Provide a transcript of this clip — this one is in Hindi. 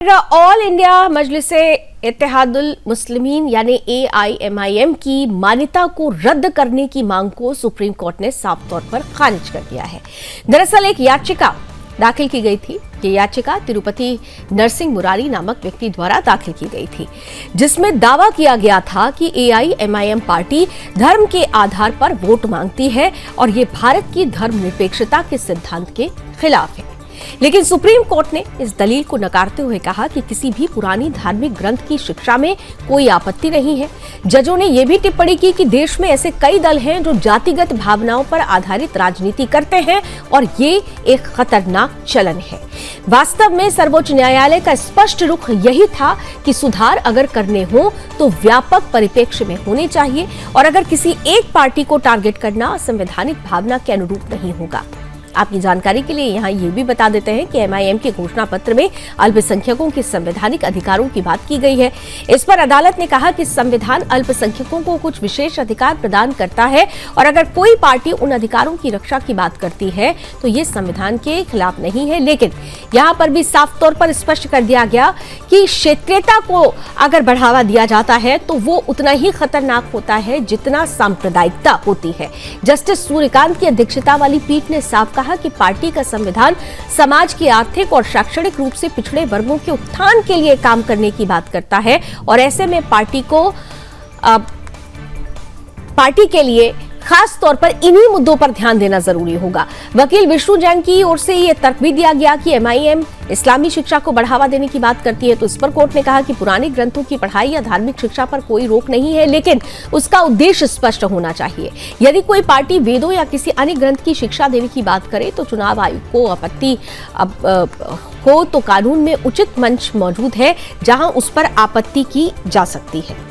ऑल इंडिया मजलिस-ए-इत्तेहादुल मुस्लिमीन यानी AIMIM की मान्यता को रद्द करने की मांग को सुप्रीम कोर्ट ने साफ तौर पर खारिज कर दिया है। दरअसल एक याचिका दाखिल की गई थी। ये याचिका तिरुपति नरसिंह मुरारी नामक व्यक्ति द्वारा दाखिल की गई थी, जिसमें दावा किया गया था कि AIMIM पार्टी धर्म के आधार पर वोट मांगती है और ये भारत की धर्मनिरपेक्षता के सिद्धांत के खिलाफ है। लेकिन सुप्रीम कोर्ट ने इस दलील को नकारते हुए कहा कि किसी भी पुरानी धार्मिक ग्रंथ की शिक्षा में कोई आपत्ति नहीं है। जजों ने यह भी टिप्पणी की कि देश में ऐसे कई दल हैं जो जातिगत भावनाओं पर आधारित राजनीति करते हैं और ये एक खतरनाक चलन है। वास्तव में सर्वोच्च न्यायालय का स्पष्ट रुख यही था कि सुधार अगर करने हो तो व्यापक परिप्रेक्ष्य में होने चाहिए और अगर किसी एक पार्टी को टारगेट करना संवैधानिक भावना के अनुरूप नहीं होगा। आपकी जानकारी के लिए यहाँ ये भी बता देते हैं कि MIM के घोषणा पत्र में अल्पसंख्यकों के संवैधानिक अधिकारों की बात की गई है। इस पर अदालत ने कहा कि संविधान अल्पसंख्यकों को कुछ विशेष अधिकार प्रदान करता है और अगर कोई पार्टी उन अधिकारों की रक्षा की बात करती है तो ये संविधान के खिलाफ नहीं है। लेकिन यहाँ पर भी साफ तौर पर स्पष्ट कर दिया गया कि क्षेत्रीयता को अगर बढ़ावा दिया जाता है तो वो उतना ही खतरनाक होता है जितना सांप्रदायिकता होती है। जस्टिस सूर्यकांत की अध्यक्षता वाली पीठ ने साफ कहा कि पार्टी का संविधान समाज की आर्थिक और शैक्षणिक रूप से पिछड़े वर्गों के उत्थान के लिए काम करने की बात करता है और ऐसे में पार्टी के लिए खास तौर पर इन्हीं मुद्दों पर ध्यान देना जरूरी होगा। वकील विष्णु जैन की ओर से यह तर्क भी दिया गया कि MIM इस्लामी शिक्षा को बढ़ावा देने की बात करती है, तो इस पर कोर्ट ने कहा कि पुराने ग्रंथों की पढ़ाई या धार्मिक शिक्षा पर कोई रोक नहीं है, लेकिन उसका उद्देश्य स्पष्ट होना चाहिए। यदि कोई पार्टी वेदों या किसी अन्य ग्रंथ की शिक्षा देने की बात करे तो चुनाव आयोग को आपत्ति हो तो कानून में उचित मंच मौजूद है जहां उस पर आपत्ति की जा सकती है।